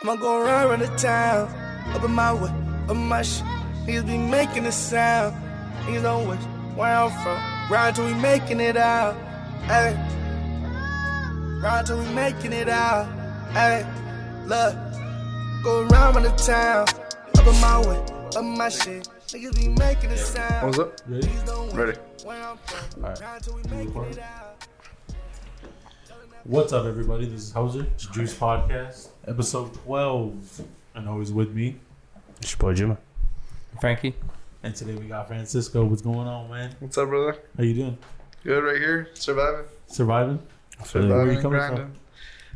I'ma go around the town, up in my way, up my shit. Niggas be making a sound. Niggas don't wish where I'm from. Ride till we making it out. Ay. Ride till we making it out. Ay. Look, go around the town, up in my way, up my shit. Niggas be making a sound. What's up? Ready? Alright. What's up, everybody? This is Hauser. It's Juice Podcast, episode 12. And always with me, It's your boy Jimmy. Frankie. and today we got Francisco. What's going on, man? What's up, brother? How you doing? Good right here. Surviving. Surviving? Philly. Where you Surviving, coming grinding.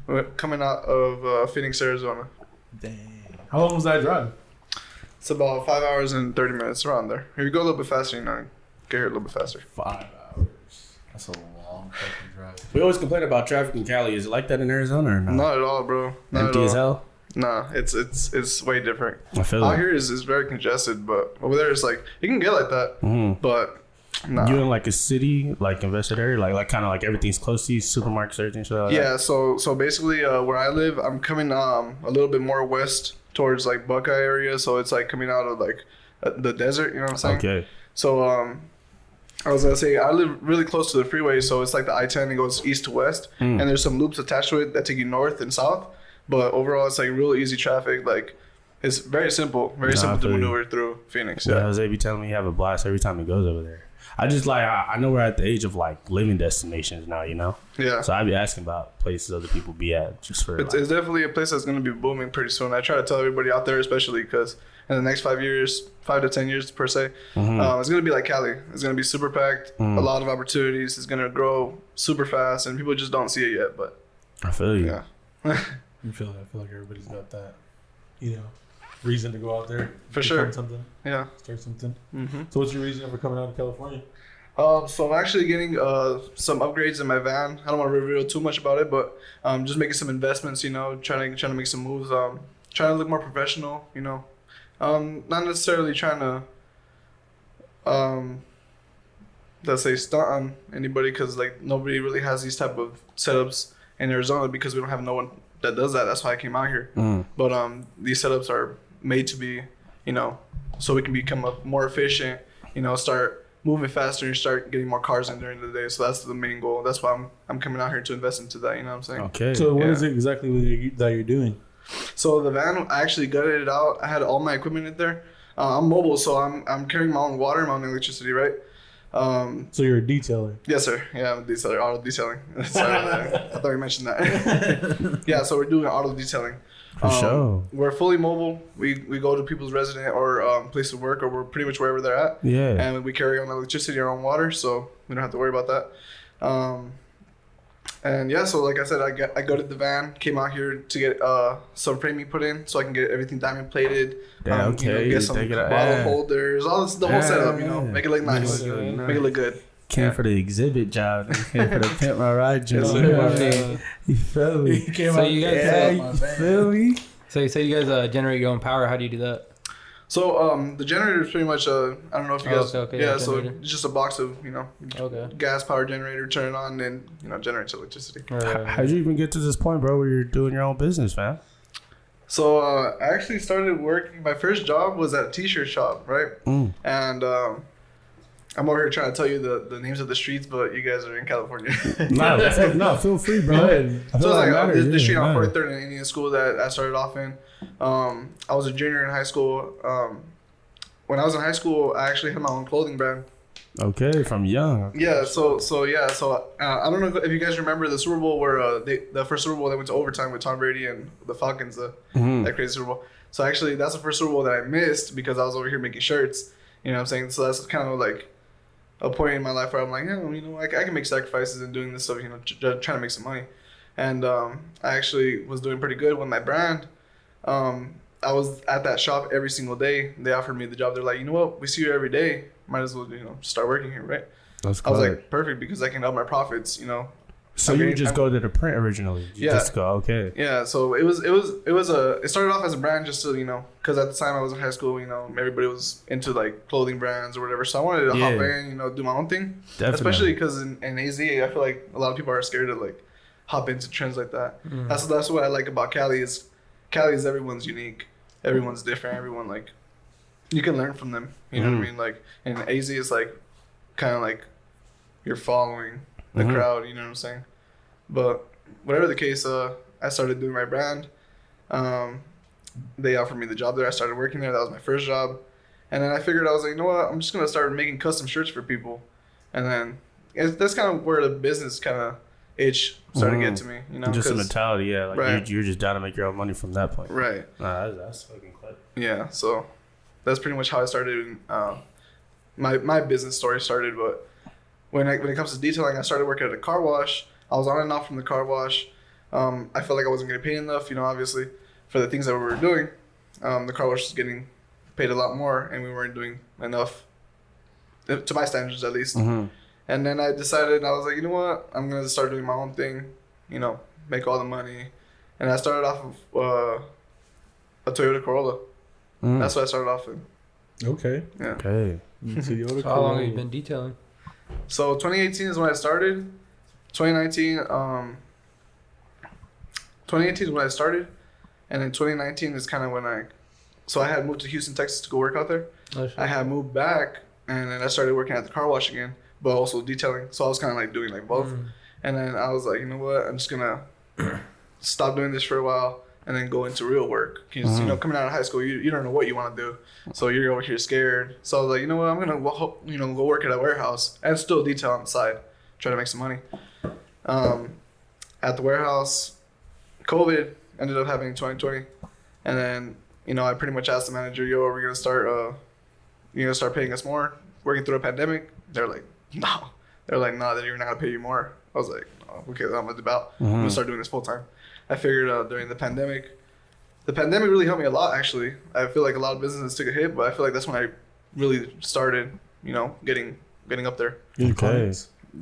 We're coming out of Phoenix, Arizona. Dang. How long was that drive? It's about 5 hours and 30 minutes around there. If you go a little bit faster, get here a little bit faster. 5 hours. That's a long fucking drive. We always complain about traffic in Cali. Is it like that in Arizona or not? Not at all, bro. Not Empty at all. as hell? Nah, it's way different. I feel Out it. here is very congested, but over there it's like it can get like that, but nah. You in like a city, like invested area, like kind of like everything's close to you, supermarkets, everything, shit like that? Yeah, so basically where I live, I'm coming a little bit more west towards like Buckeye area, so it's like coming out of like the desert, you know what I'm saying? Okay. So I was gonna say I live really close to the freeway, so it's like the I-10, it goes east to west, and there's some loops attached to it that take you north and south, but overall it's like real easy traffic. Like it's very simple I to feel you. maneuver through Phoenix. Yeah, Yeah, Jose be telling me he have a blast every time he goes over there. I just like, I know we're at the age of like living destinations now, you know? yeah. So I be asking about places other people be at just for It's, like, it's definitely a place that's going to be booming pretty soon. I try to tell everybody out there, especially because in the next 5 years, 5 to 10 years per se, it's going to be like Cali. It's going to be super packed, a lot of opportunities. It's going to grow super fast, and people just don't see it yet. But I feel you. yeah, I feel like everybody's got that, reason to go out there. For become sure. Something, yeah. start something. Mm-hmm. So what's your reason for coming out of California? So I'm actually getting some upgrades in my van. I don't want to reveal too much about it, but just making some investments. Trying to make some moves. Trying to look more professional. Not necessarily trying to let's say stunt on anybody, because like nobody really has these type of setups in Arizona because we don't have no one that does that. That's why I came out here. But these setups are made to be, so we can become more efficient. Start moving faster and start getting more cars in during the day. So that's the main goal. That's why I'm coming out here to invest into that. You know what I'm saying? Okay. So what Yeah. is it exactly that you're doing? So the van, I actually gutted it out. I had all my equipment in there. I'm mobile, so I'm carrying my own water, my own electricity, right? So you're a detailer. Yes, sir. Yeah, I'm a detailer, auto detailing. Sorry, I thought you mentioned that. Yeah, so we're doing auto detailing. For sure. We're fully mobile. We go to people's resident or place of work, or we're pretty much wherever they're at. Yeah. And we carry on electricity, our own water, so we don't have to worry about that. And yeah, so like I said, I gutted the van, came out here to get some framing put in, so I can get everything diamond plated. Yeah, okay. Get some Take it out. bottle Yeah. holders, all this, the whole setup. Make it look nice, Make it look make it look good. Came for the exhibit job. Came for the pimp my ride job. Yes, sir. Yeah. You feel me? So you guys, Yeah, you feel me? so you say you guys generate your own power. How do you do that? So the generator is pretty much I don't know if you guys okay, yeah, yeah, so generator. it's just a box of Okay. gas power generator, turn it on, and generates electricity. How'd you even get to this point, bro, where you're doing your own business, man? So I actually started working. My first job was at a t-shirt shop, right? And I'm over here trying to tell you the names of the streets, but you guys are in California. No, feel free, bro. I So feel it's like matters, the street on matters. 43rd in Indian school that I started off in. I was a junior in high school. When I was in high school, I actually had my own clothing brand. Okay, from young. Yeah, so I don't know if you guys remember the Super Bowl where the first Super Bowl that went to overtime with Tom Brady and the Falcons, that crazy Super Bowl. So actually, that's the first Super Bowl that I missed because I was over here making shirts. You know what I'm saying? So that's kind of like a point in my life where I'm like, I can make sacrifices in doing this stuff, trying to make some money. And I actually was doing pretty good with my brand. I was at that shop every single day. They offered me the job. They're like, you know what? We see you every day. Might as well, start working here, right? That's I was cool. like, perfect, because I can up my profits, So you would just go to the print originally? You just go, okay. Yeah, so it started off as a brand just to, because at the time I was in high school, everybody was into like clothing brands or whatever. So I wanted to hop in, do my own thing. Definitely. Especially because in AZ, I feel like a lot of people are scared to like hop into trends like that. That's what I like about Cali is Cali is everyone's unique. Everyone's different. Everyone like you can learn from them. You know what I mean? Like, and AZ is like kind of like you're following the crowd. You know what I'm saying? But whatever the case, I started doing my brand. They offered me the job there. I started working there. That was my first job. And then I figured, I was like, you know what? I'm just going to start making custom shirts for people. And then that's kind of where the business kind of itch started getting to me. You know, just a mentality, yeah. Like right. you're just down to make your own money from that point. Right. Nah, that's fucking clip. Yeah. So that's pretty much how I started. My business story started. But when it comes to detailing, I started working at a car wash. I was on and off from the car wash. I felt like I wasn't getting paid enough, you know, obviously, for the things that we were doing. The car wash was getting paid a lot more, and we weren't doing enough, to my standards at least. And then I decided, I was like, you know what? I'm going to start doing my own thing, you know, make all the money. And I started off of a Toyota Corolla. That's what I started off in. Okay. Yeah. Okay. So how long have you been detailing? So 2018 is when I started. 2019 is when I started, and then 2019 is kind of when I had moved to Houston, Texas to go work out there. Oh, sure. I had moved back, and then I started working at the car wash again, but also detailing. So I was kind of like doing like both. And then I was like, you know what? I'm just gonna stop doing this for a while and then go into real work. Because you know, coming out of high school, you don't know what you want to do, so you're over here scared. So I was like, you know what? I'm gonna go work at a warehouse and still detail on the side, try to make some money. At the warehouse, COVID ended up happening in 2020, and then you know I pretty much asked the manager, "Yo, are we gonna start? You gonna start paying us more? Working through a pandemic?" They're like, "No." They're like, "No, that you're not gonna pay you more." I was like, "Oh, okay, that's what it's about. I'm gonna start doing this full time." I figured during the pandemic really helped me a lot. Actually, I feel like a lot of businesses took a hit, but I feel like that's when I really started, you know, getting up there. Okay.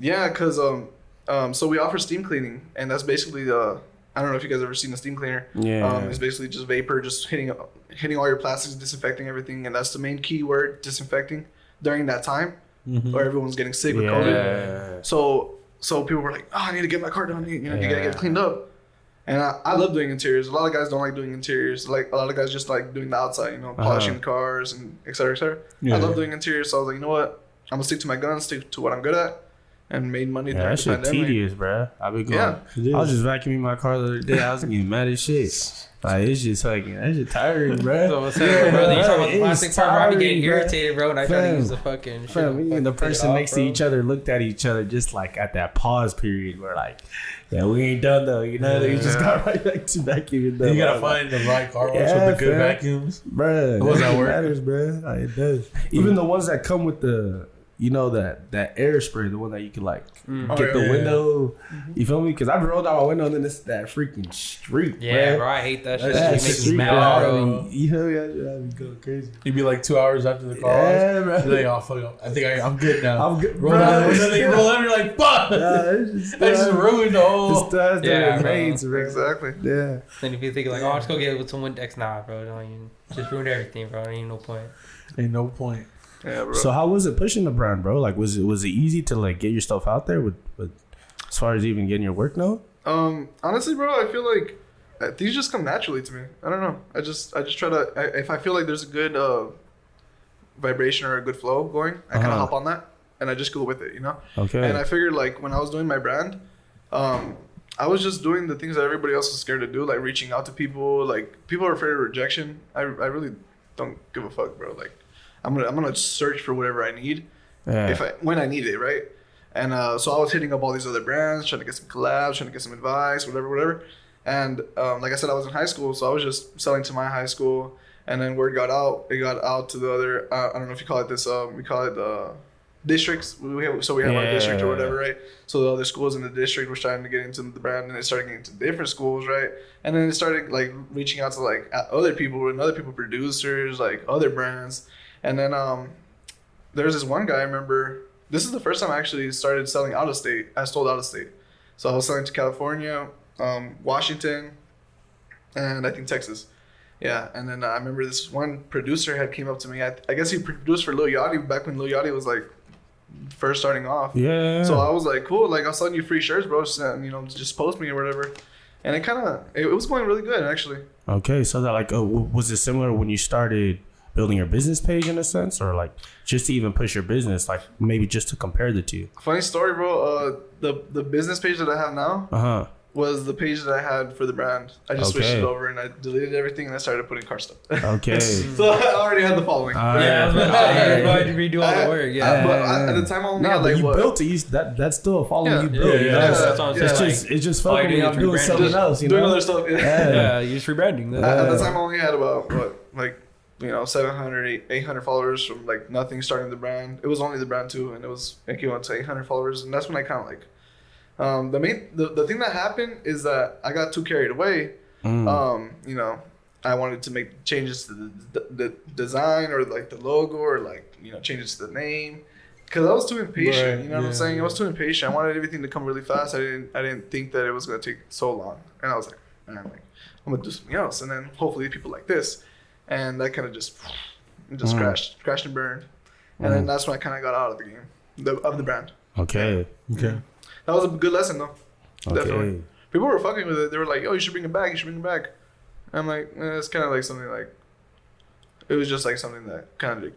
Yeah, cause so we offer steam cleaning, and that's basically I don't know if you guys ever seen a steam cleaner. Yeah. It's basically just vapor, just hitting all your plastics, disinfecting everything, and that's the main key word, disinfecting during that time, where everyone's getting sick with COVID. So people were like, "Oh, I need to get my car done. You know, you gotta get it cleaned up." And I love doing interiors. A lot of guys don't like doing interiors. Like a lot of guys just like doing the outside, you know, polishing cars and et cetera, et cetera. I love doing interiors, so I was like, you know what? I'm gonna stick to my guns, stick to what I'm good at. And made money during that the shit pandemic. tedious, bro. I be going. I was just vacuuming my car the other day. I was getting mad as shit. Like it's just like that shit tiring, bro. So what's up, bro? You talking about the plastic part? I be getting irritated, bro, and I try to use the fucking shit. Me and the person next to each other looked at each other just like at that pause period where like, yeah, we ain't done though, you know? They just got right back to vacuuming. You gotta find the right car wash with the good vacuums. Bro, that matters, bro. Like, it does. Even the ones that come with the, you know, that air spray, the one that you can like get the window. You feel me? Because I rolled out my window and then it's that freaking street. Yeah, bro, I hate that shit. That It makes me street, mad, bro. bro. You know, I'd be going crazy. You'd be like 2 hours after the car Yeah, wash. bro. You're like, oh, fuck up. I think I'm good now. I'm good, Roll bro. down, and then you roll in, you're like, fuck! That I just ruined the whole... Yeah, bro. Exactly. Yeah. Then if you think like, oh, I'll just go get it with some Windex, nah, bro. Don't even, just ruined everything, bro. Ain't no point. Ain't no point. Yeah, bro. So how was it pushing the brand, bro? Like, was it easy to like get your stuff out there with as far as even getting your work known? Honestly, bro, I feel like these just come naturally to me. I don't know. I just try to. If I feel like there's a good vibration or a good flow going, I kind of hop on that and I just go with it, you know. Okay. And I figured like when I was doing my brand, I was just doing the things that everybody else was scared to do, like reaching out to people. Like people are afraid of rejection. I really don't give a fuck, bro. Like I'm gonna search for whatever I need, when I need it, right? And so I was hitting up all these other brands, trying to get some collabs, trying to get some advice, whatever. And like I said, I was in high school, so I was just selling to my high school. And then word got out. It got out to the other. I don't know if you call it this. We call it districts. We have our district or whatever, right? So the other schools in the district were starting to get into the brand, and it started getting into different schools, right? And then it started like reaching out to like other people and other people, producers, like other brands. And then there's this one guy. I remember this is the first time I actually started selling out of state. I sold out of state, so I was selling to California, Washington, and I think Texas. Yeah, and then I remember this one producer had came up to me. I guess he produced for Lil Yachty back when Lil Yachty was like first starting off. Yeah. So I was like, cool, like I'll send you free shirts, bro. Just, just post me or whatever. And it was going really good actually. Okay, so that like, was it similar when you started building your business page in a sense, or like just to even push your business, like maybe just to compare the two? Funny story, bro. The business page that I have now was the page that I had for the brand. I just switched it over and I deleted everything and I started putting car stuff. Okay. So I already had the following. Yeah, I was redo all the work. Yeah, but at the time I only had like you built it. That's still a following you built. That's what I'm saying. It's just focusing on doing something else. You know, doing other stuff. Yeah, you're just rebranding. At the time I only had about 700, 800 followers from like nothing starting the brand. It was only the brand too, and it was equivalent to 800 followers, and that's when I kind of like. The thing that happened is that I got too carried away. I wanted to make changes to the design or like the logo or like changes to the name because I was too impatient. You know what I'm saying? I was too impatient. I wanted everything to come really fast. I didn't think that it was gonna take so long, and I was like, man, I'm gonna do something else, and then hopefully people like this, and that kind of just crashed and burned, and then that's when I kind of got out of the game of the brand. Okay. That was a good lesson, though. Okay. Definitely. People were fucking with it. They were like, "Oh, you should bring it back. You should bring it back." And I'm like, it's kind of like something like, it was just like something that kind of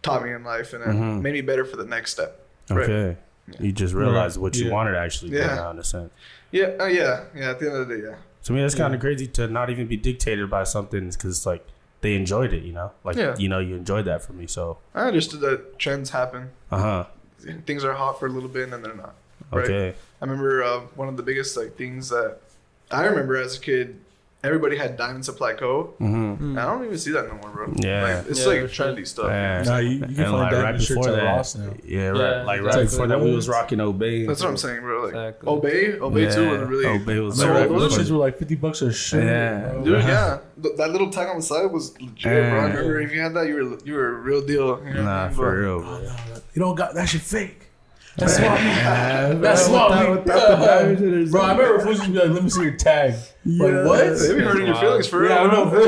taught me in life and then made me better for the next step. Okay. Right? Yeah. You just realized what you wanted to actually do now, in a sense. Yeah. Yeah. At the end of the day, yeah. To me, that's kind of crazy to not even be dictated by something because it's like they enjoyed it, Like, you enjoyed that for me, so. I understood that trends happen. Things are hot for a little bit and then they're not. Right? Okay. I remember one of the biggest things that I remember as a kid, everybody had Diamond Supply Co. I don't even see that no more, bro. Yeah. It's trendy stuff. Yeah. No, you can find like right before that. Ross now. Right before that we was rocking Obey. That's what I'm saying, bro. Like Obey too was really. Obey was those shits were like $50 a shirt. Yeah, bro. Dude, yeah. That little tag on the side was legit, bro. I remember if you had that, you were a real deal. Nah, for real. Bro. You don't got that shit fake. That's smart. That's smart. Bro, I remember fools used to be like, "Let me see your tag." Like what? They be hurting your feelings for real. Yeah, I know. Let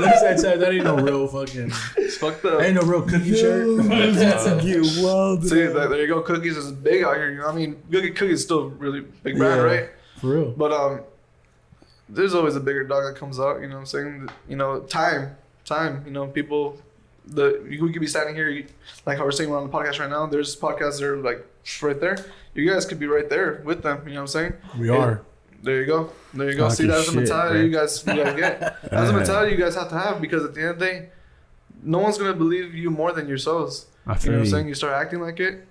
me see that tag. That ain't no real fucking. It's fucked up. Ain't no real cookie shirt. See, there you go. Cookies is big out here. You know what I mean? Cookies is still really big brand, right? For real. But there's always a bigger dog that comes out. You know what I'm saying? Time. People. We could be standing here, like how we're saying we're on the podcast right now. There's podcasts that are like right there. You guys could be right there with them. You know what I'm saying? We are. There you go. See, that's the mentality you guys get. That's the mentality you guys have to have because at the end of the day, no one's gonna believe you more than yourselves. You know what I'm saying? You start acting like it,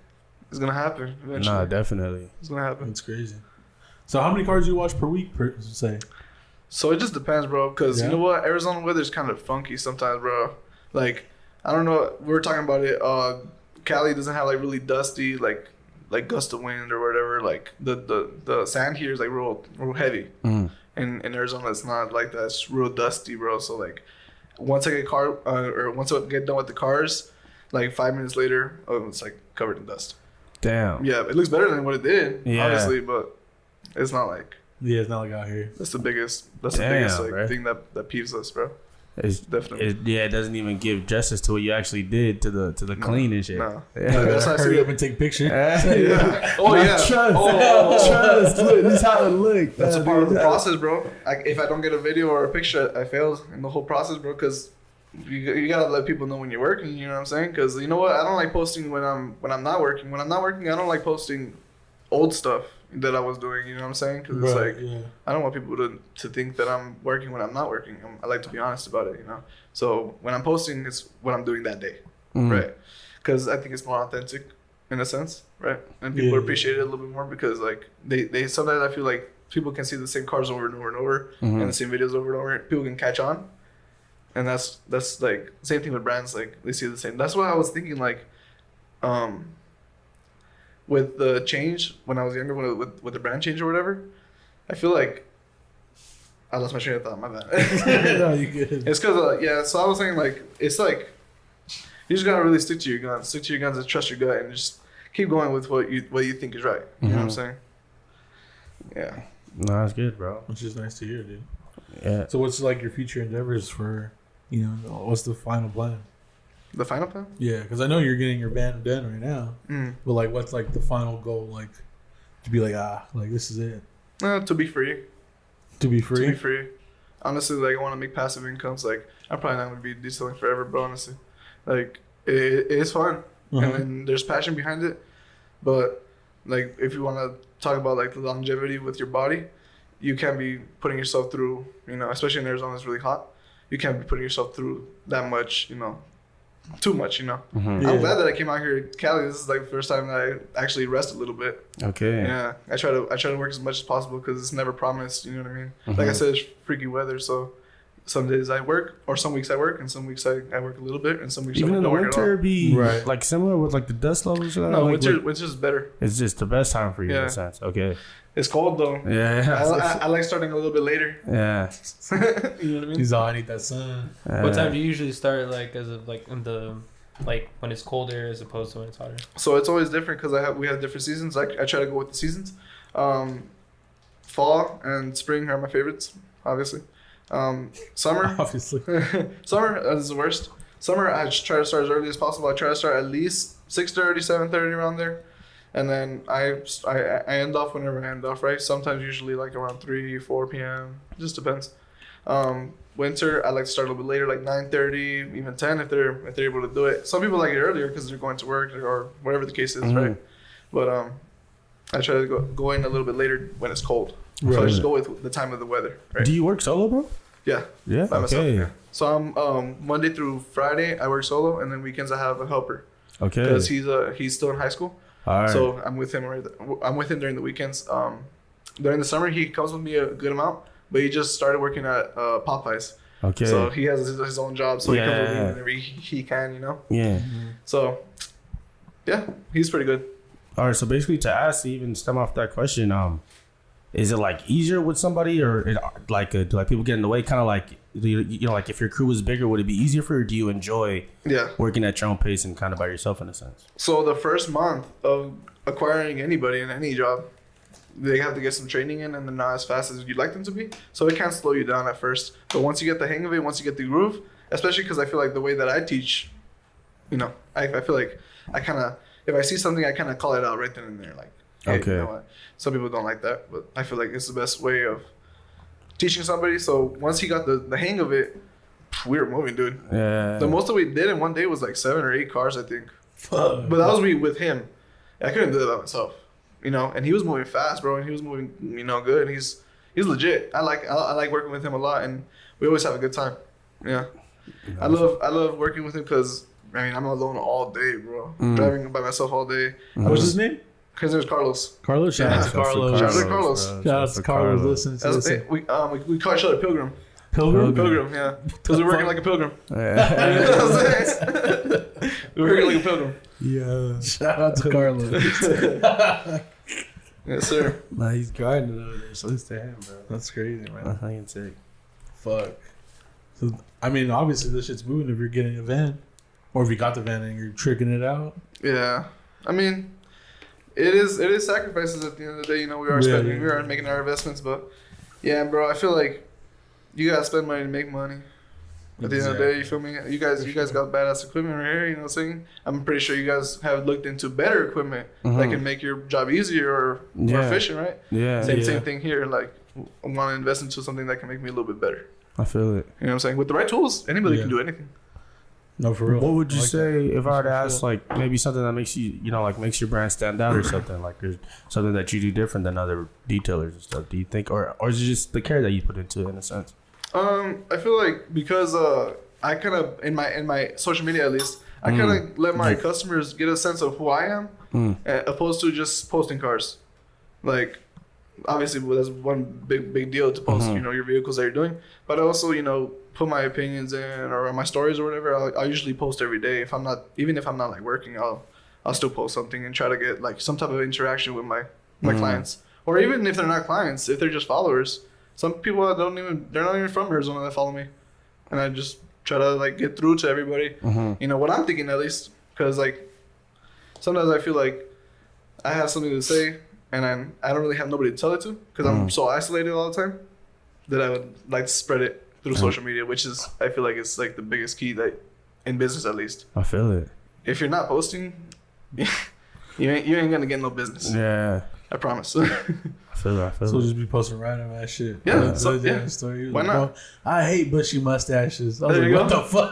it's gonna happen eventually. Nah, definitely. It's gonna happen. It's crazy. So how many cars do you watch per week, say? So it just depends, bro. Because you know what? Arizona weather's kind of funky sometimes, bro. Like, I don't know. We were talking about it. Cali doesn't have like really dusty, like gust of wind or whatever. Like the sand here is like real heavy. In Arizona, it's not like that. It's real dusty, bro. So like, once I get once I get done with the cars, like 5 minutes later, it's like covered in dust. Damn. Yeah, it looks better than what it did, obviously, but it's not like. Yeah, it's not like out here. That's the biggest thing that peeves us, bro. It's definitely it doesn't even give justice to what you actually did to the clean and shit. No. That's why I hurry up and take a picture. Oh yeah. Trust. Look, this is how it looked. That's a part of the process, bro. If I don't get a video or a picture, I failed in the whole process, bro. Because you gotta let people know when you're working. You know what I'm saying? Because you know what, I don't like posting when I'm not working. When I'm not working, I don't like posting old stuff that I was doing, you know what I'm saying? Because it's like, I don't want people to think that I'm working when I'm not working. I like to be honest about it, So when I'm posting, it's what I'm doing that day, right? Because I think it's more authentic in a sense, right? And people appreciate it a little bit more because like they sometimes I feel like people can see the same cars over and over and over and the same videos over and over. People can catch on, and that's like same thing with brands. Like they see the same. That's why I was thinking like, with the change when I was younger, with the brand change or whatever, I feel like I lost my train of thought. My bad. No, you good. It's because so I was saying like it's like you just gotta really stick to your guns, and trust your gut, and just keep going with what you think is right. You know what I'm saying? Yeah. No, that's good, bro. Which is nice to hear, dude. Yeah. So what's like your future endeavors for, what's the final plan? The final plan? Yeah, because I know you're getting your band done right now. But like, what's like the final goal? Like, to be like, like this is it. To be free. To be free? To be free. Honestly, like, I want to make passive incomes. Like, I'm probably not going to be detailing forever, bro, honestly. Like, it is fun. And then there's passion behind it. But, like, if you want to talk about, like, the longevity with your body, you can't be putting yourself through, you know, especially in Arizona, it's really hot. You can't be putting yourself through that much, you know, too much, you know. I'm glad that I came out here to Cali. This is like the first time that I actually rest a little bit. Okay. Yeah, I try to work as much as possible because it's never promised. You know what I mean? Like I said, it's freaky weather, so some days I work, or some weeks I work, and some weeks I work a little bit, and some weeks even I in the don't winter work be like similar with like the dust levels. No, like, winter's better. It's just the best time for you in a sense. Okay. It's cold though. Yeah. I like starting a little bit later. Yeah. You know what I mean? He's all, I need that sun. What time do you usually start? Like as of like in the like when it's colder as opposed to when it's hotter? So it's always different because we have different seasons. I try to go with the seasons. Fall and spring are my favorites, obviously. Summer, obviously. Summer is the worst. Summer, I just try to start as early as possible. I try to start at least 6:30, 7:30 around there, and then I end off whenever I end off. Right? Sometimes, usually like around 3, 4 p.m. Just depends. Winter, I like to start a little bit later, like 9:30, even 10 if they're able to do it. Some people like it earlier because they're going to work or whatever the case is, right? But I try to go in a little bit later when it's cold. So I just go with the time of the weather. Right? Do you work solo, bro? Yeah. Yeah. By myself. Yeah. So I'm Monday through Friday I work solo, and then weekends I have a helper. Okay. Because he's still in high school. All right. So I'm with him I'm with him during the weekends. During the summer he comes with me a good amount, but he just started working at Popeyes. Okay. So he has his own job, so he comes with me whenever he can, you know. Yeah. So yeah, he's pretty good. All right. So basically, to even stem off that question, is it like easier with somebody, or do like people get in the way? Kind of like you know, like if your crew was bigger, would it be easier for you? Or do you enjoy working at your own pace and kind of by yourself in a sense? So the first month of acquiring anybody in any job, they have to get some training in, and they're not as fast as you'd like them to be. So it can slow you down at first, but once you get the hang of it, once you get the groove, especially because I feel like the way that I teach, you know, I feel like I kind of, if I see something, I kind of call it out right then and there, like. Hey, you know what? Some people don't like that, but I feel like it's the best way of teaching somebody. So once he got the hang of it, we were moving, dude. Yeah. The most that we did in one day was like 7 or 8 cars, I think. But that was with him. I couldn't do that by myself, you know. And he was moving fast, bro. And he was moving, you know, good. He's legit. I like working with him a lot, and we always have a good time. Yeah. I love working with him because I mean I'm alone all day, bro. Driving by myself all day. What's his name? His name is Carlos. Carlos? Shout out to Carlos. Shout out to Carlos. Shout out to Carlos. Listen. We call each other Pilgrim. Pilgrim, yeah. Because we're working like a pilgrim. Yeah. You know what I'm saying? We're working like a pilgrim. Yeah. Shout out to Carlos. Yes, sir. Nah, he's grinding over there, so it's to him, bro. That's crazy, man. That's how you take. Fuck. So, I mean, obviously this shit's moving if you're getting a van. Or if you got the van and you're tricking it out. Yeah. I mean... It is sacrifices at the end of the day. You know, we are spending, we are making our investments, but yeah, bro, I feel like you gotta spend money to make money. At the end of the day, you feel me? You guys got badass equipment right here. You know what I'm saying? I'm pretty sure you guys have looked into better equipment that can make your job easier or more efficient, right? Yeah. Same thing here. Like, I want to invest into something that can make me a little bit better. I feel it. You know what I'm saying? With the right tools, anybody can do anything. No, for real. What would you say if I were to ask, like, maybe something that makes you, you know, like makes your brand stand out or something? Like, there's something that you do different than other detailers and stuff. Do you think, or is it just the care that you put into it in a sense? I feel like because I kind of in my social media at least, I kind of let my customers get a sense of who I am, opposed to just posting cars. Like, obviously, that's one big deal to post, you know, your vehicles that you're doing, but also, you know, put my opinions in or my stories or whatever. I usually post every day. If I'm not like working, I'll still post something and try to get like some type of interaction with my clients, or even if they're not clients, if they're just followers. Some people they're not even from Arizona that follow me, and I just try to like get through to everybody. You know what I'm thinking at least, because like sometimes I feel like I have something to say and I don't really have nobody to tell it to because I'm so isolated all the time that I would like to spread it through social media, which is, I feel like it's like the biggest key that in business, at least. I feel it. If you're not posting, you ain't gonna get no business. Yeah. I promise. I feel So it. just be posting random ass shit. Yeah, Yeah. Story. Why Like, not? bro, I hate bushy mustaches. I was There like, you what go. the fuck?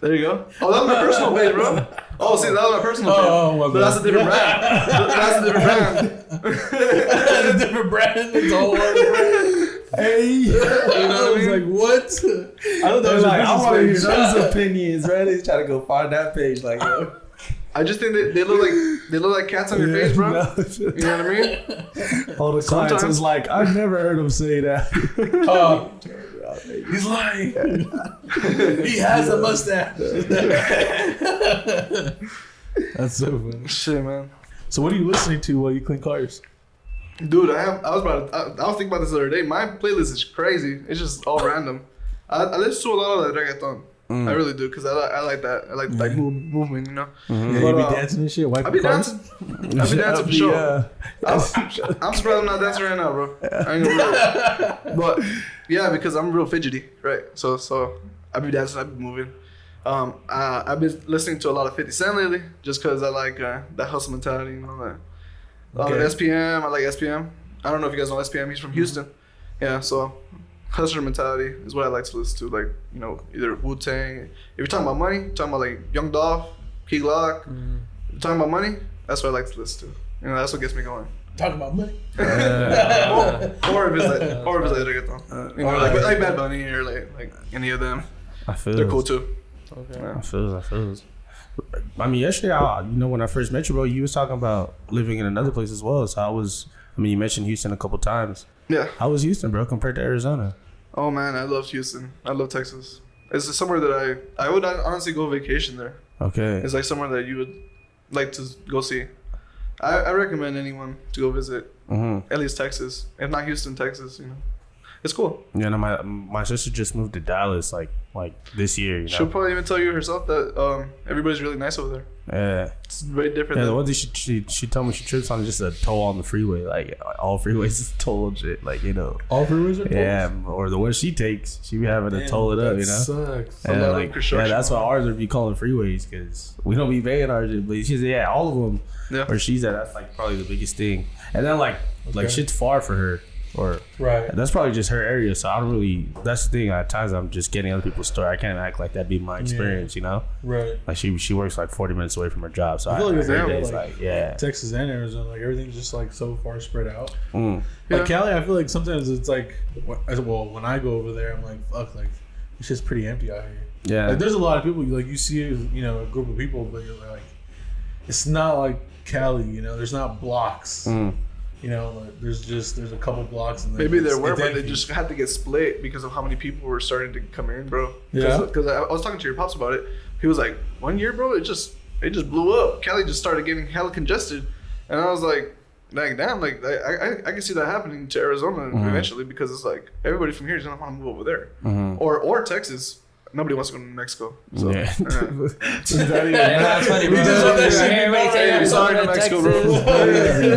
There you go. Oh, that was my personal page, bro. Oh, see, that was my personal page. Oh, my But that's a bad. different brand. That's a different brand. That's a different brand. It's a whole other brand. Hey, You know I what was I mean? like, what? I don't know. Like, I want to hear those opinions, right? They try to go find that page, like, yo. I just think they look like cats on your face, bro. No. You know what I mean? All the clients Sometimes- was like, I've never heard him say that. He's lying. He has a mustache. That's so funny. Shit, man. So what are you listening to while you clean cars? Dude, I was thinking about this the other day. My playlist is crazy. It's just all random. I listen to a lot of reggaeton. I really do, because I like that. I like like movement, you know. Yeah, But, you be dancing and shit. I Wiping be cars? dancing. I be dancing for sure. I'm surprised I'm not dancing right now, bro. I ain't gonna lie. But yeah, because I'm real fidgety, right? So I be dancing, I be moving. I've been listening to a lot of 50 Cent lately, just because I like that hustle mentality, you know that. Okay. SPM, I like SPM. I don't know if you guys know SPM. He's from Houston. Yeah, so hustler mentality is what I like to listen to. Like, you know, either Wu-Tang. If you're talking about money, talking about like Young Dolph, Key Glock. If you're talking about money, that's what I like to listen to. You know, that's what gets me going. Talking about money. Or if it's like reggaeton. You know, like Bad Bunny or like any of them. I feel They're cool too. Okay. Yeah. I feel. I mean, yesterday, when I first met you, bro, you was talking about living in another place as well. So you mentioned Houston a couple times. Yeah. How was Houston, bro, compared to Arizona? Oh man, I love Houston. I love Texas. It's somewhere that I would honestly go vacation there. Okay. It's like somewhere that you would like to go see. I recommend anyone to go visit. At least Texas, if not Houston, Texas. You know, it's cool. Yeah, no, my sister just moved to Dallas like this year. You know? She'll probably even tell you herself that everybody's really nice over there. Yeah. It's very different. Yeah, the than, one thing she told me she trips on is just a toll on the freeway. Like all freeways is toll and shit. Like, you know. All freeways are tolls? Yeah, or the one she takes, she be having to toll it up. You know. Sucks. A lot of construction. that's why ours would be calling freeways, because we don't be paying ours. But she said, yeah, all of them. Yeah. Where she's at, that's like probably the biggest thing. And then like shit's far for her. Or Right. that's probably just her area, so I don't really. That's the thing. At times, I'm just getting other people's story. I can't act like that be my experience, you know. Right. Like she works like 40 minutes away from her job, so I feel like it's every day like, it's like yeah. Texas and Arizona, like everything's just like so far spread out. Mm. Like Cali, I feel like sometimes it's like, well, when I go over there, I'm like, fuck, like it's just pretty empty out here. Yeah, Like there's a lot of people, like you see, you know, a group of people, but you're like, it's not like Cali, you know. There's not blocks. You know, like there's a couple blocks and Maybe there it's were, but they empty. just had to get split because of how many people were starting to come in, bro. Yeah. Because I was talking to your pops about it. He was like, 1 year, bro, it just blew up. Cali just started getting hella congested, and I was like damn, like I can see that happening to Arizona eventually, because it's like everybody from here is gonna want to move over there, or Texas. Nobody wants to go to New Mexico. So, Yeah. Yeah, that's funny, bro. Everybody say I'm I'm sorry, going New to Mexico, Texas. bro.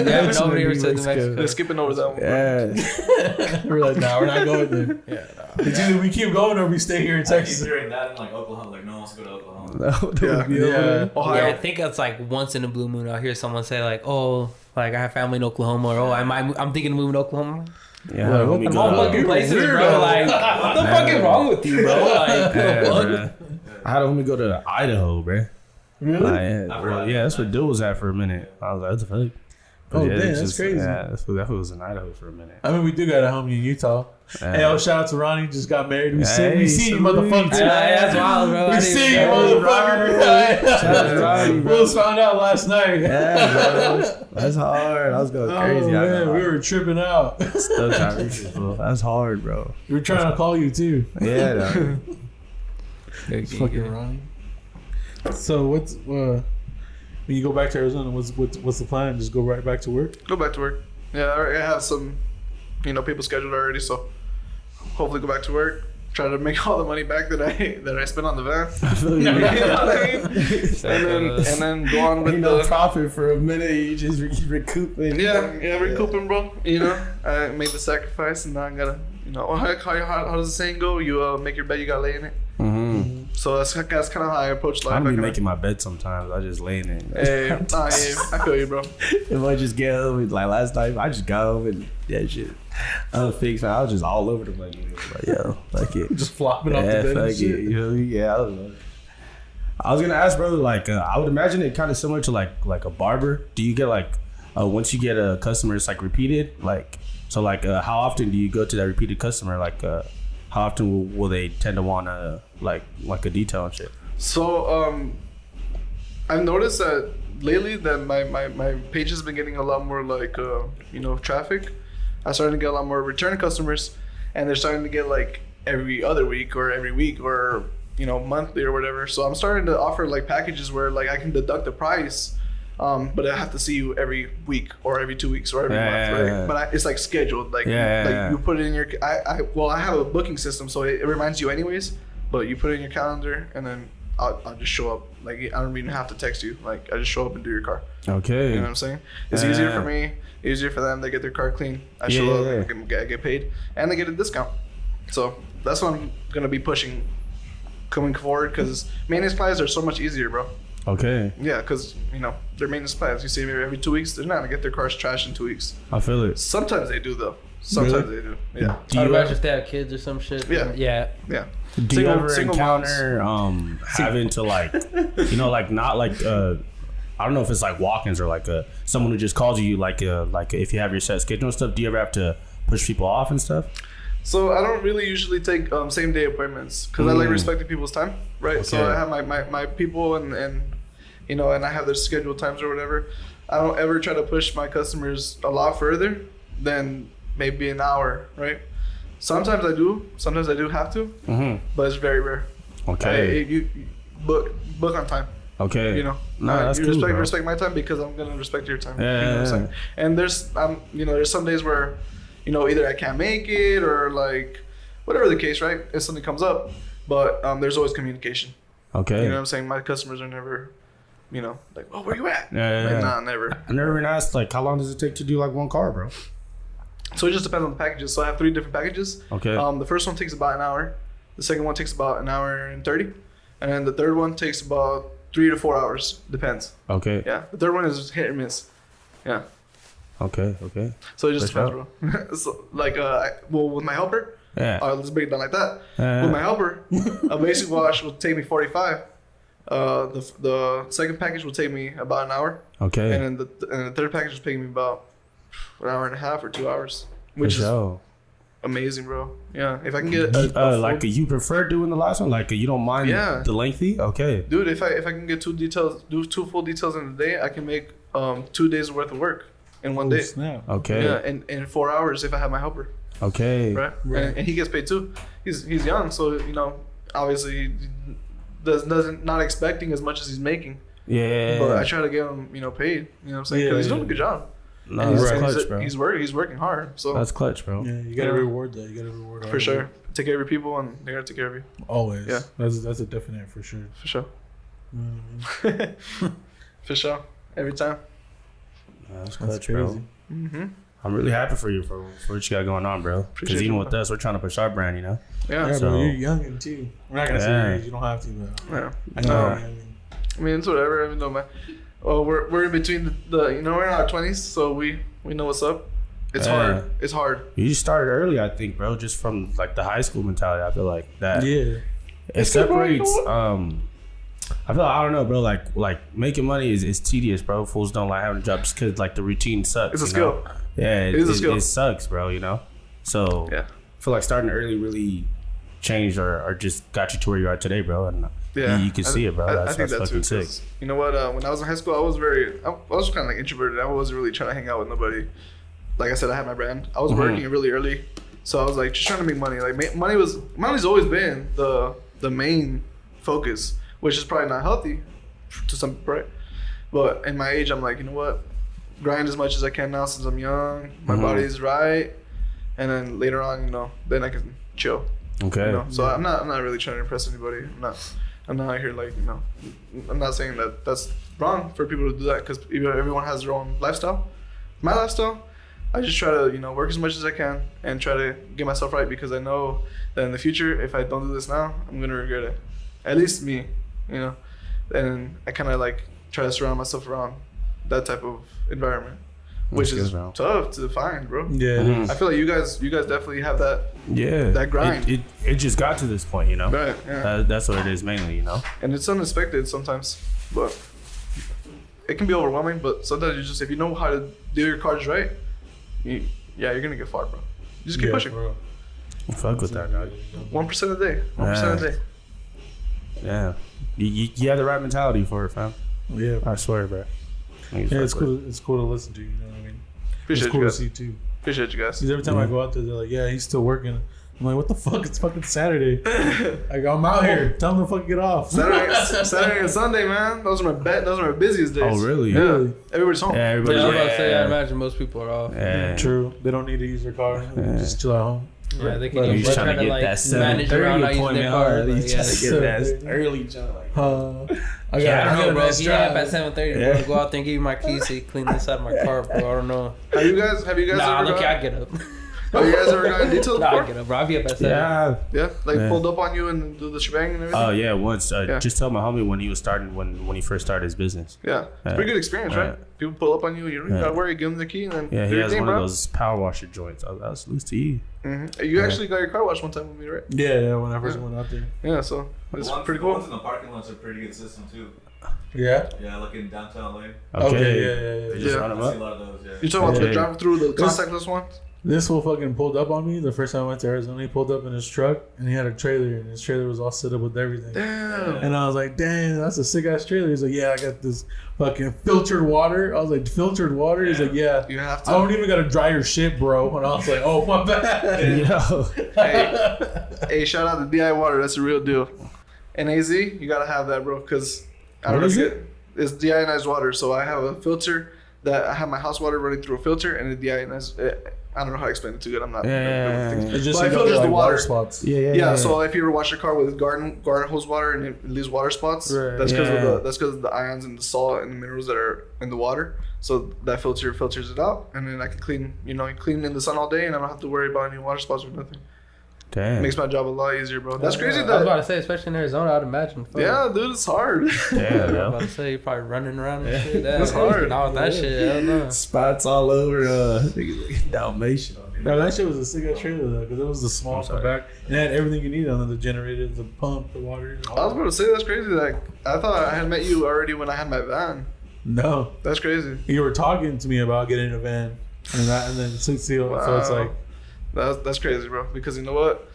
Yeah, but nobody ever said New Mexico. They're skipping over that one. Bro. Yeah. We're like, nah, we're not going there. It's either we keep going or we stay here in I keep Texas. hearing that in like Oklahoma. Like no one wants to go to Oklahoma. Yeah. Ohio. Yeah, I think that's like once in a blue moon. I'll hear someone say like, "Oh, like I have family in Oklahoma," or "Oh, I'm thinking of moving to Oklahoma." Yeah, Well, homie, what the go All fuck? out. fucking places, Weirdo. bro. Like, what the fuck is wrong with you, bro? Like, Yeah, what? bruh. I had a homie go to Idaho, bro. Really? Yeah, that's where Dill was at for a minute. I was like, what the fuck? Oh, yeah, damn, it's that's crazy. Yeah, that was in Idaho for a minute. I mean, we do got a homie in Utah. Hey, yo, shout out to Ronnie. Just got married. We see you, salute. motherfucker. That's wild, bro. We see you, motherfucker. Shout out to Ronnie, bro. Wills found out last night. Yeah, bro. That's hard. I was going crazy. Oh, I man, know. we were tripping out. Still trying to reach it, bro. That's hard, bro. We were trying to call you too. Yeah, no. Fucking Ronnie. So what's when you go back to Arizona? What's the plan? Just go right back to work? Go back to work. Yeah, I already have some, people scheduled already. So hopefully go back to work. Try to make all the money back that I spent on the van. You know what I mean? And then go on with Ain't no the profit for a minute. You just recouping. yeah recouping, bro. I made the sacrifice, and now I gotta how does the saying go? You make your bed, you gotta lay in it. Mm-hmm. So that's kind of how I approach life. I'm be making my bed sometimes. I just laying there. Hey, I feel you, bro. If I just get home, like last night, I just got home and that shit. I was fixed. I was just all over the place. Like, yo, fuck it. Just flopping off the bed. Fuck And it. shit. You know what I mean? Yeah, I was gonna ask, bro. Like, I would imagine it kind of similar to like a barber. Do you get like once you get a customer, it's like repeated? Like, so like how often do you go to that repeated customer? Like, how often will they tend to want like a detail and shit? So I've noticed that lately that my page has been getting a lot more like traffic. I'm starting to get a lot more return customers, and they're starting to get like every other week or every week or monthly or whatever. So I'm starting to offer like packages where like I can deduct the price, but I have to see you every week or every 2 weeks or every month, right? Yeah. But it's like scheduled, like you put it in your. I have a booking system, so it reminds you anyways. But you put it in your calendar, and then I'll just show up. Like I don't even have to text you. Like I just show up and do your car. Okay. You know what I'm saying? It's easier for me, easier for them. They get their car clean. I show up, I get paid, and they get a discount. So that's what I'm gonna be pushing coming forward, because maintenance plans are so much easier, bro. Okay. Yeah, because they're maintenance plans. You see them every 2 weeks. They're not gonna get their cars trashed in 2 weeks. I feel it. Sometimes they do though. Sometimes they do. Yeah. I'd imagine if they have kids or some shit. Yeah. Yeah. Do you ever encounter having to like, like not like I don't know if it's like walk-ins or like someone who just calls you like if you have your set schedule and stuff. Do you ever have to push people off and stuff? So I don't really usually take same day appointments because I like respecting people's time, right? Okay. So I have my people and I have their scheduled times or whatever. I don't ever try to push my customers a lot further than maybe an hour, right? Sometimes I do have to, but it's very rare. Okay. You book on time. Okay. That's you cool, respect my time because I'm gonna respect your time. Yeah. You know what I'm saying? And there's some days where, either I can't make it or like whatever the case, right? If something comes up, but there's always communication. Okay. You know what I'm saying? My customers are never, like, oh, where you at? Yeah. Like, nah, never. I never been asked like how long does it take to do like one car, bro? So it just depends on the packages. So I have 3 different packages. Okay. The first one takes about an hour. The second one takes about an hour and 30, and then the third one takes about 3 to 4 hours. Depends. Okay. Yeah. The third one is hit or miss. Yeah. Okay. So it just depends, bro. So, like, with my helper, let's break it down like that. With my helper, a basic wash will take me 45. The second package will take me about an hour. Okay. And then the third package will take me about an hour and a half or 2 hours, which is amazing, bro. Yeah. If I can get like you prefer doing the last one, like you don't mind the lengthy. Okay. Dude, if I can get 2 full details in a day, I can make 2 days worth of work in one day. Snap. Okay. Yeah, and in 4 hours if I have my helper. Okay. Right. And he gets paid too. He's young, so obviously he doesn't not expecting as much as he's making. Yeah. But I try to get him paid. You know what I'm saying? Because he's doing a good job. No, that's clutch, bro. He's working hard. So that's clutch, bro. Yeah, you gotta reward that. You gotta reward for sure. Take care of your people, and they gotta take care of you. Always. Yeah. That's a definite for sure. For sure. For sure. Every time. That's clutch, bro. Mm-hmm. I'm really happy for you for what you got going on, bro. Because even with us, we're trying to push our brand, Yeah, so, bro. You're young too. We're not gonna say your age. You don't have to, but yeah. I know. I mean, it's whatever. I mean, no, man. Well, we're in between the we're in our 20s, so we know what's up. It's hard. It's hard. You started early, I think, bro. Just from like the high school mentality, I feel like that. Yeah. It separates. I feel I don't know, bro. Like making money is tedious, bro. Fools don't like having a job just because like the routine sucks. It's a skill. Yeah, it is a skill. It sucks, bro. So yeah, I feel like starting early really changed or just got you to where you are today, bro. And you can see it, bro. I think that's fucking sick. You know what? When I was in high school, I was kind of like introverted. I wasn't really trying to hang out with nobody. Like I said, I had my brand. I was working really early, so I was like just trying to make money. Like money's always been the main focus, which is probably not healthy to some people, right? But in my age, I'm like, you know what? Grind as much as I can now since I'm young. My body's right, and then later on, then I can chill. Okay. So I'm not really trying to impress anybody. I'm not out here like I'm not saying that that's wrong for people to do that because everyone has their own lifestyle. My lifestyle, I just try to work as much as I can and try to get myself right because I know that in the future, if I don't do this now, I'm gonna regret it. At least me, you know. And I kind of like try to surround myself around that type of environment, which is tough to find, bro. Yeah, I feel like you guys definitely have that. Yeah, that grind. It just got to this point, you know. Right. Yeah. That's what it is mainly, you know. And it's unexpected sometimes, but it can be overwhelming. But sometimes you just, if you know how to do your cards right, you're gonna get far, bro. You just keep pushing. Bro. Fuck with that, dog. 1% a day. 1% a day. Yeah. You have the right mentality for it, fam. Yeah, I swear, bro. Yeah, it's cool. It's cool to listen to. You know what I mean? Appreciate it's cool you guys. to see too. Appreciate you guys. Because every time I go out there, they're like, "Yeah, he's still working." I'm like, "What the fuck? It's fucking Saturday. Like, I'm out here. Tell him to fucking get off." Saturday and Sunday, man. Those are my busiest days. Oh, really? Yeah. Really? Everybody's home. Yeah, Yeah, I everybody's was about to say, I imagine most people are off. Yeah. True. They don't need to use their car. They can just chill at home. Yeah, they can But use he's trying to get like that manage around not using their car. Like, He's trying to get that 7:30. early jump. I I don't know, bro. nice If you have drive. at 7:30, bro, go out there and give you my keys so you clean this out of my car, bro. I don't know. Have you guys Nah, ever look, gone? I get up. Have you guys ever gotten details Nah, I before? get up, bro. I'll be up at 7. Yeah. Yeah, like Yeah. pulled up on you and do the shebang and everything. Oh yeah, once. Yeah. Just tell my homie when he was starting when he first started his business. Yeah, it's a pretty good experience, right? People pull up on you, you don't gotta worry, give them the key, and then Yeah, do he your has thing, one of bro. those power washer joints. That was loose to you. You actually got your car washed one time with me, right? Yeah, when I first went out there. Yeah, so it's pretty The ones cool. in the parking lots are pretty good system too. Yeah. Yeah, like in downtown LA. Okay. They Yeah. just Yeah. run them I see a up. lot of those. Yeah. You talking about the Yeah. drive through the contactless ones? This fool fucking pulled up on me the first time I went to Arizona. He pulled up in his truck and he had a trailer, and his trailer was all set up with everything. Damn. And I was like, "Dang, that's a sick ass trailer." He's like, "Yeah, I got this fucking filtered water." I was like, "Filtered water?" He's like, "Yeah." You have I don't to. even gotta dry your shit, bro. And I was like, "Oh my bad." You know. Hey, shout out to DI Water. That's a real deal. And AZ, you gotta have that, bro. Because I don't What know is if it's deionized water. So I have a filter that I have my house water running through a filter, and it deionized. I don't know how to explain it too good. I'm not. Yeah. It's just But I like filters the water. spots. Yeah, so if you ever wash your car with garden hose water and it leaves water spots, Right. that's because Yeah. of the ions and the salt and the minerals that are in the water. So that filter filters it out, and then I can clean in the sun all day, and I don't have to worry about any water spots or nothing. Damn. Makes my job a lot easier, bro. That's crazy. I was about That to say, especially in Arizona, I'd imagine. Fuck. yeah, dude, it's hard. I was about to say, you're probably running around and shit. That's hard. Not with that shit. I don't know. Spots all over. Dalmatian. No, that shit was a sick ass trailer though, because it was the small in the back and it had everything you needed on it: the generator, the pump, the water. I was about to say that's crazy. Like I thought I had met you already when I had my van. No, That's crazy. you were talking to me about getting a van, and then 60. So it's Wow. like, That's crazy, bro. Because you know what?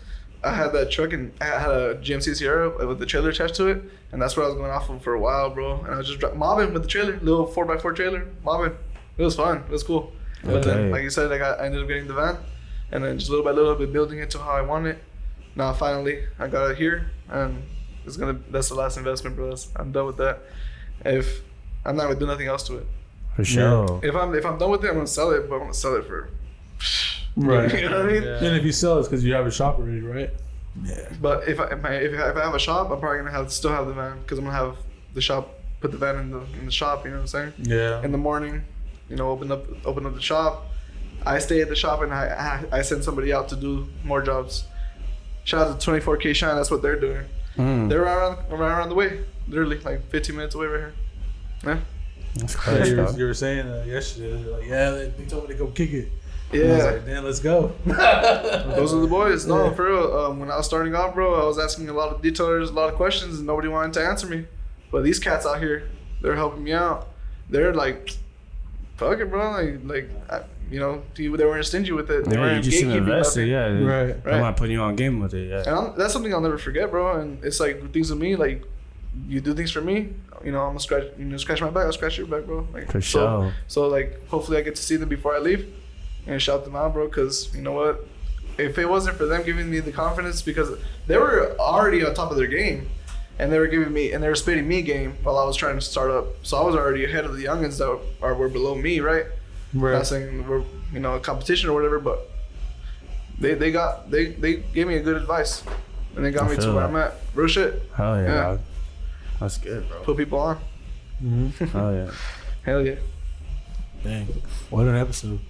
I had that truck and I had a GMC Sierra with the trailer attached to it, and that's what I was going off of for a while, bro. And I was just mobbing with the trailer, little 4x4 trailer, mobbing. It was fun. It was cool. But then, like you said, I ended up getting the van, and then just little by little, been building it to how I want it. Now finally, I got it here, and that's the last investment, bro. I'm done with that. If I'm not gonna do nothing else to it. For sure. If I'm done with it, I'm gonna sell it, but I'm gonna sell it for. right. You know what I mean? Yeah. Then if you sell, it's because you have a shop already, right? But if I have a shop, I'm probably gonna still have the van because I'm gonna have the shop, put the van in the shop. You know what I'm saying? Yeah. In the morning, open up the shop. I stay at the shop and I send somebody out to do more jobs. Shout out to 24K Shine. That's what they're doing. They're right around the way, literally like 15 minutes away right here. Yeah. That's Yeah, crazy. you were saying yesterday, they're like, yeah, they told me to go kick it. Yeah. And I was like, damn, let's go. Those are the boys. No, for real. When I was starting off, bro, I was asking a lot of detailers, a lot of questions, and nobody wanted to answer me. But these cats out here, they're helping me out. They're like, fuck it, bro. They weren't stingy with it. They Yeah, you weren't just seem gatekeeping invested. nothing. Yeah. Right. I'm not putting you on game with it. Yeah. And that's something I'll never forget, bro. And it's like things with me, like you do things for me, I'm gonna scratch my back, I'll scratch your back, bro. Like For sure. So like, hopefully I get to see them before I leave, and shout them out, bro. Cause you know what, if it wasn't for them giving me the confidence, because they were already on top of their game, and they were spitting me game while I was trying to start up. So I was already ahead of the youngins that were below me, right? Not saying we're a competition or whatever, but they gave me a good advice, and they got I me to feel where that. I'm at. Real shit. Hell yeah. Yeah. Dog. That's good, bro. Put people on. Hell yeah. Hell yeah. Dang. What an episode.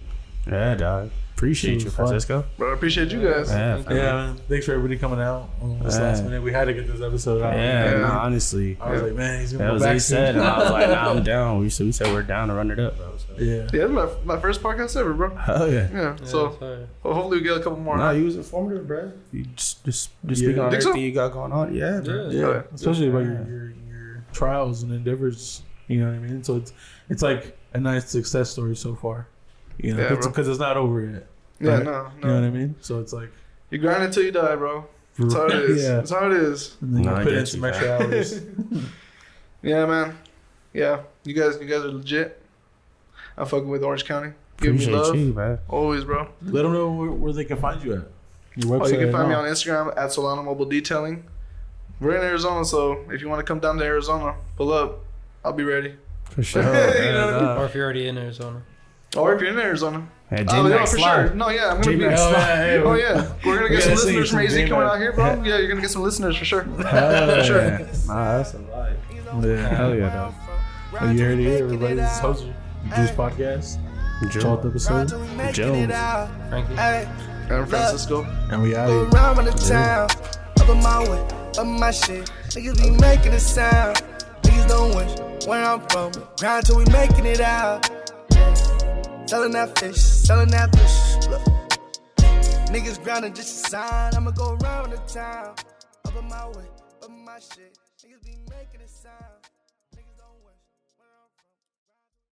Yeah, dog. Appreciate you, Francisco. Bro, I appreciate you guys. Yeah, man. Thanks for everybody coming out on this last minute. We had to get this episode out. Yeah, nah, honestly. I was like, man, he's That gonna was go what back he soon. said, and I was like, nah, I'm down. We said we're down to run it up, bro. So. Yeah. Yeah, it's my first podcast ever, bro. Hell yeah. Yeah. So well, hopefully we get a couple more. Nah, you was informative, bro. You just speak on Think so? everything you got going on. Yeah, bro. Yeah. Especially about your trials and endeavors. You know what I mean? So it's like a nice success story so far. You know, because it's not over yet. Yeah, right? no. You know what I mean? So it's like you grind until you die, bro. That's how it is. Yeah. That's how it is. and then No, you I put get in some you, extra hours. Yeah, man. Yeah, you guys are legit. I'm fucking with Orange County. Give me Appreciate love, you, man. always, bro. Let them know where they can find you at. Your website. Oh, you can find me and on Instagram at Solano Mobile Detailing. We're in Arizona, so if you want to come down to Arizona, pull up. I'll be ready. For sure. You know what I mean? Or if you're already in Arizona. Or if you're in Arizona. Hey, Oh, yeah, for Slide. sure. No, yeah, I'm gonna be. J-Max all. Slide. Oh yeah, we're gonna get We some gotta see listeners some from AZ coming J-Max. out here, bro. Yeah, you're gonna get some listeners for sure. For sure. Nah, that's a lie. Yeah. Hell yeah, Oh, you heard it here, everybody. This is Hoser. Juice Podcast. though. 12th episode. Jones. Frankie. Hey, I'm Francisco. And we out go here. around the town, up in my way, up my shit. Niggas be making a sound. Niggas don't wish where I'm from. Grind till we making it out. Selling that fish. Look, niggas grounded just a sign. I'ma go around the town, up in my way, up my shit. Niggas be making a sound.